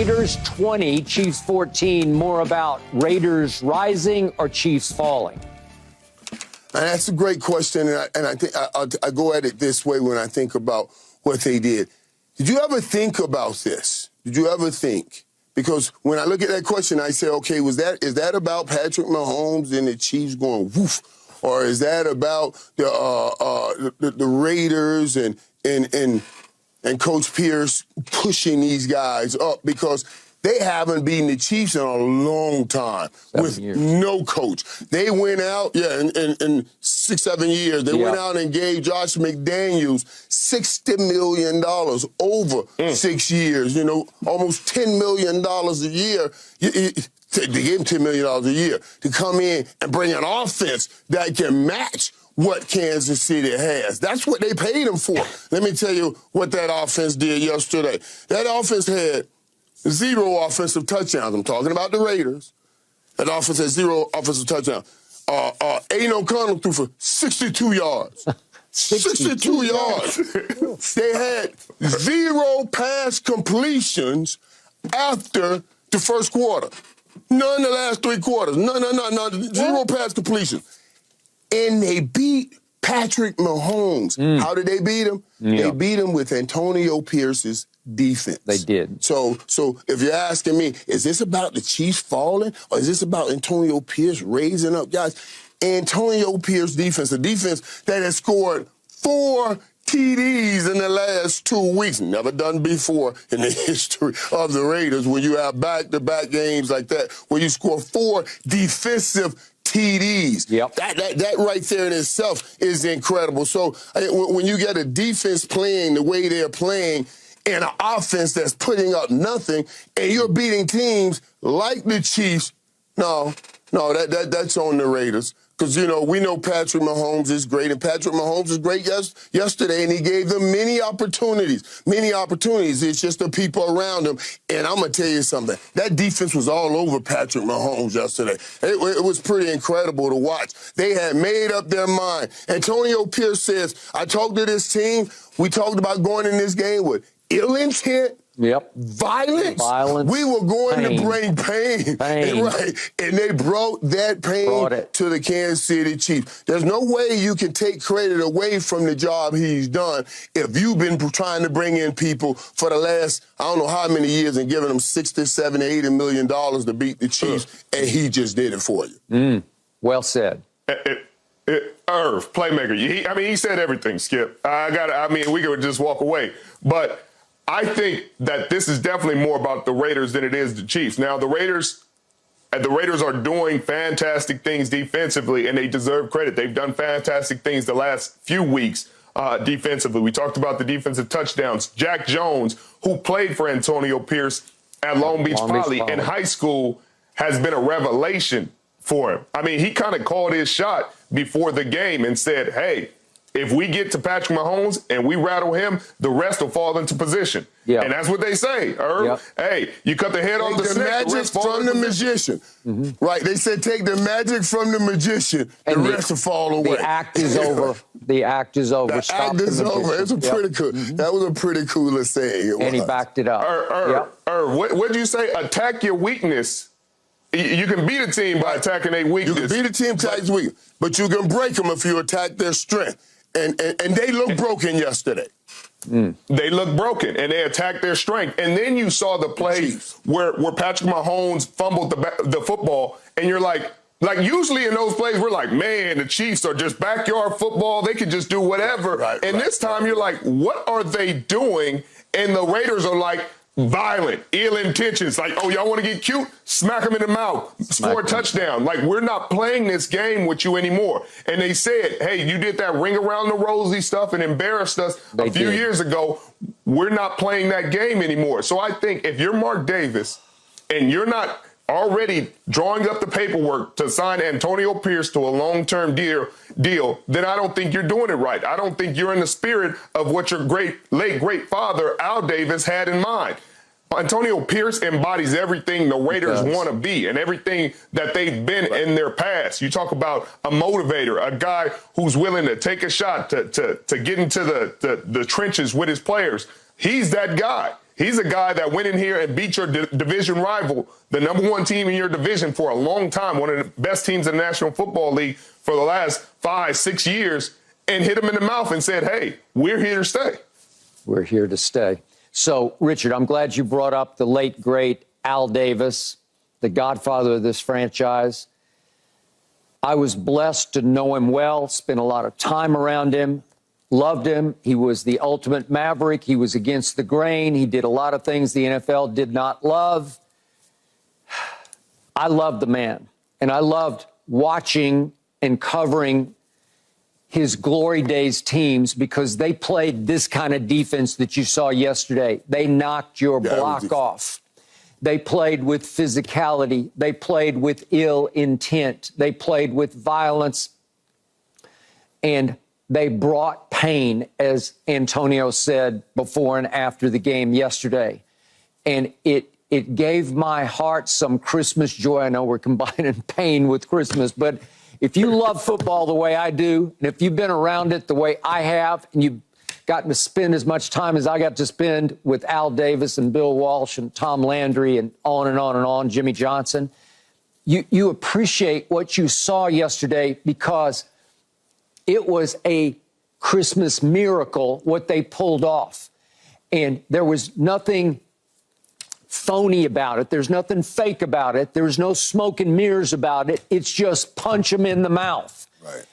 Raiders 20, Chiefs 14. More about Raiders rising or Chiefs falling? And that's a great question, and I think I go at it this way when I think about what they did. Did you ever think about this? Did you ever think? Because when I look at that question, I say, okay, is that about Patrick Mahomes and the Chiefs going woof, or is that about the Raiders and Coach Pierce pushing these guys up because they haven't beaten the Chiefs in a long time with no coach. They went out, in 6-7 years, they went out and gave Josh McDaniels $60 million over 6 years, almost $10 million a year. They gave him $10 million a year to come in and bring an offense that can match what Kansas City has. That's what they paid him for. Let me tell you what that offense did yesterday. That offense had 0 offensive touchdowns. I'm talking about the Raiders. That offense had 0 offensive touchdowns. Aiden O'Connell threw for 62 yards. 62 yards. They had 0 pass completions after the first quarter. None the last 3 quarters. None. 0 pass completions. And they beat Patrick Mahomes. How did they beat him? They beat him with Antonio Pierce's defense. They did. So if you're asking me, is this about the Chiefs falling or is this about Antonio Pierce raising up guys? Antonio Pierce defense, a defense that has scored 4 TDs in the last 2 weeks. Never done before in the history of the Raiders when you have back-to-back games like that, where you score 4 defensive TDs. Yep. That right there in itself is incredible. So when you get a defense playing the way they're playing and an offense that's putting up nothing, and you're beating teams like the Chiefs, that's on the Raiders. Because, we know Patrick Mahomes is great, and Patrick Mahomes is great yesterday, and he gave them many opportunities. It's just the people around him. And I'm going to tell you something. That defense was all over Patrick Mahomes yesterday. It was pretty incredible to watch. They had made up their mind. Antonio Pierce says, I talked to this team. We talked about going in this game with ill intent. Yep. Violence. We were going to bring pain. Right. And they brought that pain to the Kansas City Chiefs. There's no way you can take credit away from the job he's done if you've been trying to bring in people for the last, I don't know how many years, and giving them $60, $70, $80 million to beat the Chiefs, and he just did it for you. Well said. Irv, playmaker. He said everything, Skip. We could just walk away. But I think that this is definitely more about the Raiders than it is the Chiefs. Now, the Raiders are doing fantastic things defensively, and they deserve credit. They've done fantastic things the last few weeks defensively. We talked about the defensive touchdowns. Jack Jones, who played for Antonio Pierce at Long Beach Poly in high school, has been a revelation for him. He kind of called his shot before the game and said, hey, if we get to Patrick Mahomes and we rattle him, the rest will fall into position. Yeah. And that's what they say, Irv. Yep. Hey, you cut the head off the snake, magic from the magician. Right. They said take the magic from the magician, and the rest will fall away. The act is over. The act is over. The act is over. It's a pretty cool. That was a pretty cool saying. And he backed it up. Irv, what did you say? Attack your weakness. You can beat a team by attacking their weakness. You can beat a team by its weakness, but you can break them if you attack their strength. And they looked broken yesterday. They looked broken, and they attacked their strength. And then you saw the play where Patrick Mahomes fumbled the football, and you're like usually in those plays, we're like, man, the Chiefs are just backyard football. They can just do whatever. This time you're like, what are they doing? And the Raiders are like, violent, ill intentions. Like, oh, y'all want to get cute? Smack them in the mouth. Score a touchdown. Like, we're not playing this game with you anymore. And they said, hey, you did that ring around the rosy stuff and embarrassed us a few years ago. We're not playing that game anymore. So I think if you're Mark Davis and you're not already drawing up the paperwork to sign Antonio Pierce to a long-term deal, then I don't think you're doing it right. I don't think you're in the spirit of what your late great father, Al Davis, had in mind. Antonio Pierce embodies everything the Raiders want to be and everything that they've been in their past. You talk about a motivator, a guy who's willing to take a shot, to get into the trenches with his players. He's that guy. He's a guy that went in here and beat your division rival, the #1 team in your division for a long time, one of the best teams in the National Football League for the last 5-6 years, and hit him in the mouth and said, hey, we're here to stay. We're here to stay. So, Richard, I'm glad you brought up the late, great Al Davis, the godfather of this franchise. I was blessed to know him well, spent a lot of time around him, loved him. He was the ultimate maverick. He was against the grain. He did a lot of things the NFL did not love. I loved the man, and I loved watching and covering his glory days teams because they played this kind of defense that you saw yesterday. They knocked your block off. They played with physicality. They played with ill intent. They played with violence. And they brought pain, as Antonio said before and after the game yesterday. And it gave my heart some Christmas joy. I know we're combining pain with Christmas, but if you love football the way I do, and if you've been around it the way I have, and you've gotten to spend as much time as I got to spend with Al Davis and Bill Walsh and Tom Landry and on and on and on, Jimmy Johnson, you appreciate what you saw yesterday because it was a Christmas miracle what they pulled off. And there was nothing phony about it. There's nothing fake about it. There's no smoke and mirrors about it. It's just punch them in the mouth. Right.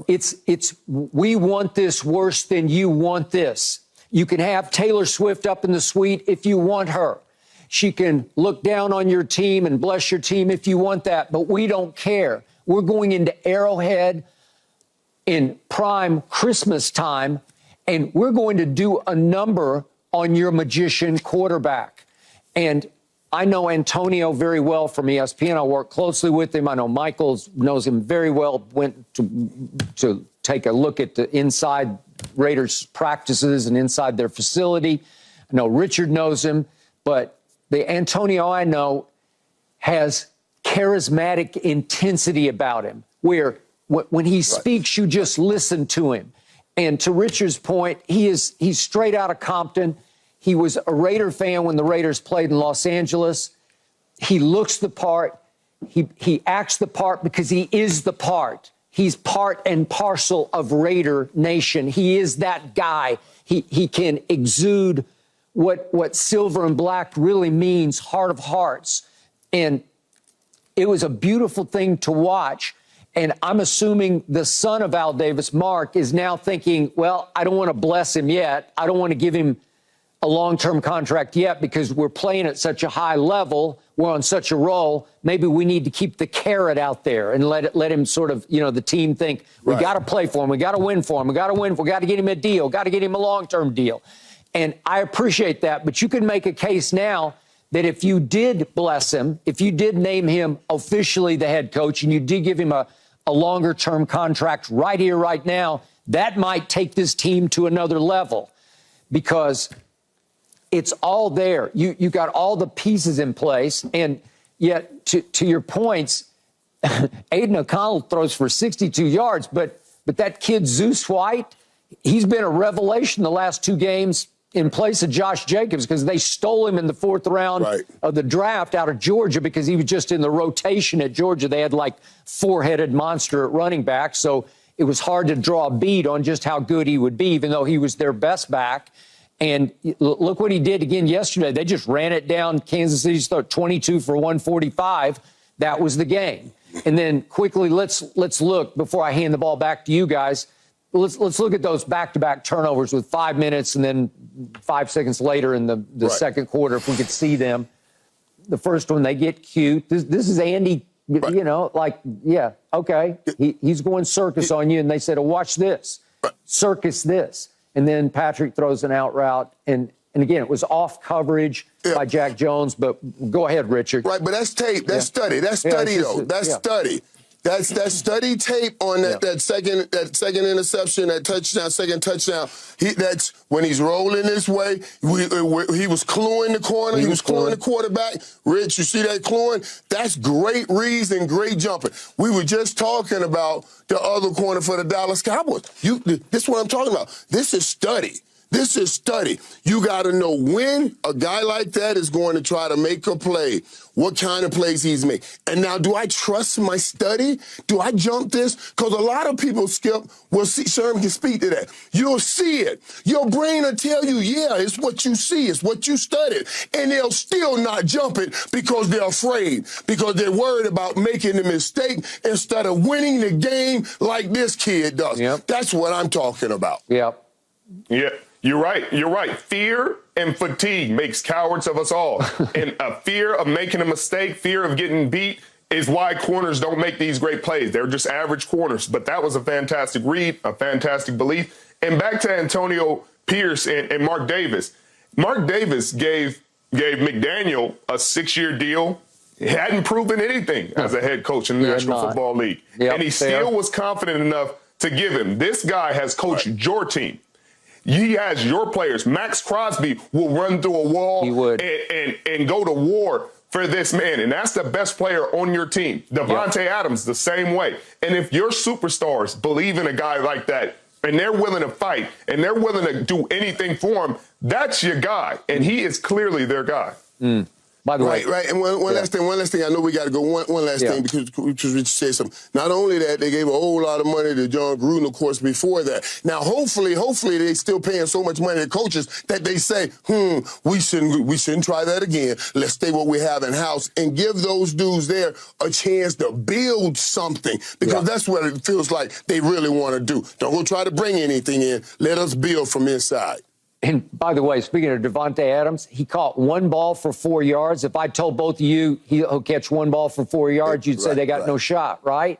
It's we want this worse than you want this. You can have Taylor Swift up in the suite if you want her. She can look down on your team and bless your team if you want that, but we don't care. We're going into Arrowhead in prime Christmas time, and we're going to do a number on your magician quarterback. And I know Antonio very well from ESPN. I work closely with him. I know Michael knows him very well, went to take a look at the inside Raiders practices and inside their facility. I know Richard knows him, but the Antonio I know has charismatic intensity about him, where when he speaks, you just listen to him. And to Richard's point, he's straight out of Compton. He was a Raider fan when the Raiders played in Los Angeles. He looks the part. He acts the part because he is the part. He's part and parcel of Raider Nation. He is that guy. He can exude what silver and black really means, heart of hearts. And it was a beautiful thing to watch. And I'm assuming the son of Al Davis, Mark, is now thinking, well, I don't want to bless him yet. I don't want to give him a long-term contract yet because we're playing at such a high level. We're on such a roll. Maybe we need to keep the carrot out there and let him sort of, the team think, we got to play for him. We got to win for him. We got to win. We got to get him a deal. Got to get him a long-term deal. And I appreciate that. But you can make a case now that if you did bless him, if you did name him officially the head coach and you did give him a longer-term contract right here, right now, that might take this team to another level because it's all there. You got all the pieces in place. And yet, to your points, Aiden O'Connell throws for 62 yards, but that kid, Zeus White, he's been a revelation the last 2 games in place of Josh Jacobs because they stole him in the 4th round of the draft out of Georgia because he was just in the rotation at Georgia. They had like 4-headed monster at running back. So it was hard to draw a bead on just how good he would be, even though he was their best back. And look what he did again yesterday. They just ran it down. Kansas City's 22 for 145. That was the game. And then quickly, let's look before I hand the ball back to you guys. Let's look at those back-to-back turnovers with 5 minutes and then 5 seconds later in the second quarter, if we could see them. The first one, they get cute. This is Andy, okay. He's going circus on you. And they said, oh, watch this. Circus this. And then Patrick throws an out route. And again, it was off coverage by Jack Jones. But go ahead, Richard. Right, but that's tape. That's study. That's study, though. That's study. That's study tape on that second interception, that touchdown, second touchdown. That's when he's rolling this way. He was clawing the corner. He was clawing the quarterback. Rich, you see that clawing? That's great reads and great jumping. We were just talking about the other corner for the Dallas Cowboys. This is what I'm talking about. This is study. This is study. You got to know when a guy like that is going to try to make a play, what kind of plays he's made. And now, do I trust my study? Do I jump this? Because a lot of people, Skip, will see, Sherman can speak to that. You'll see it. Your brain will tell you, yeah, it's what you see, it's what you studied. And they'll still not jump it because they're afraid, because they're worried about making a mistake instead of winning the game like this kid does. Yep. That's what I'm talking about. Yep. Yeah, you're right. You're right. Fear and fatigue makes cowards of us all. And a fear of making a mistake, fear of getting beat is why corners don't make these great plays. They're just average corners. But that was a fantastic read, a fantastic belief. And back to Antonio Pierce and Mark Davis. Mark Davis gave McDaniel a 6-year deal. He hadn't proven anything as a head coach in the National Football League. Yep, and he still was confident enough to give him. This guy has coached your team. He has your players. Max Crosby will run through a wall and go to war for this man. And that's the best player on your team. Devontae Adams, the same way. And if your superstars believe in a guy like that, and they're willing to fight, and they're willing to do anything for him, that's your guy. And he is clearly their guy. By the way. Right. And one last thing. I know we got to go one last thing because Rich said something. Not only that, they gave a whole lot of money to John Gruden, of course, before that. Now, hopefully, they still paying so much money to coaches that they say, we shouldn't try that again. Let's stay what we have in house and give those dudes there a chance to build something because that's what it feels like they really want to do. Don't go try to bring anything in. Let us build from inside. And by the way, speaking of Devontae Adams, he caught one ball for 4 yards. If I told both of you he'll catch one ball for 4 yards, you'd say they got no shot, right?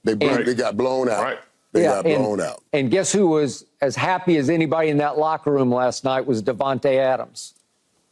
They got blown out. Right. They got blown out. And guess who was as happy as anybody in that locker room last night was Devontae Adams.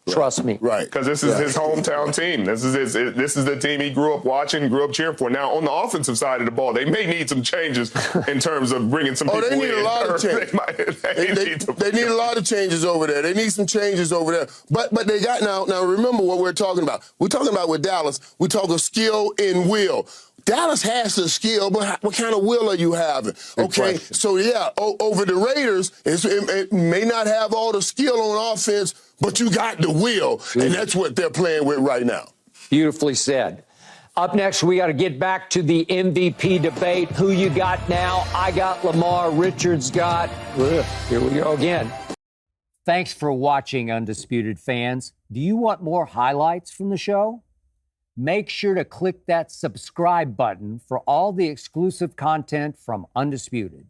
Trust me. Right. Because this is his hometown team. This is the team he grew up watching, grew up cheering for. Now, on the offensive side of the ball, they may need some changes in terms of bringing some people in. They need a lot of changes. They need a lot of changes over there. They need some changes over there. But they got now remember what we're talking about. We're talking about with Dallas, we talk of skill and will. Dallas has the skill, but what kind of will are you having? Okay, so over the Raiders, it may not have all the skill on offense, but you got the will, and that's what they're playing with right now. Beautifully said. Up next, we got to get back to the MVP debate. Who you got now? I got Lamar. Richard's got... Here we go again. Thanks for watching, Undisputed fans. Do you want more highlights from the show? Make sure to click that subscribe button for all the exclusive content from Undisputed.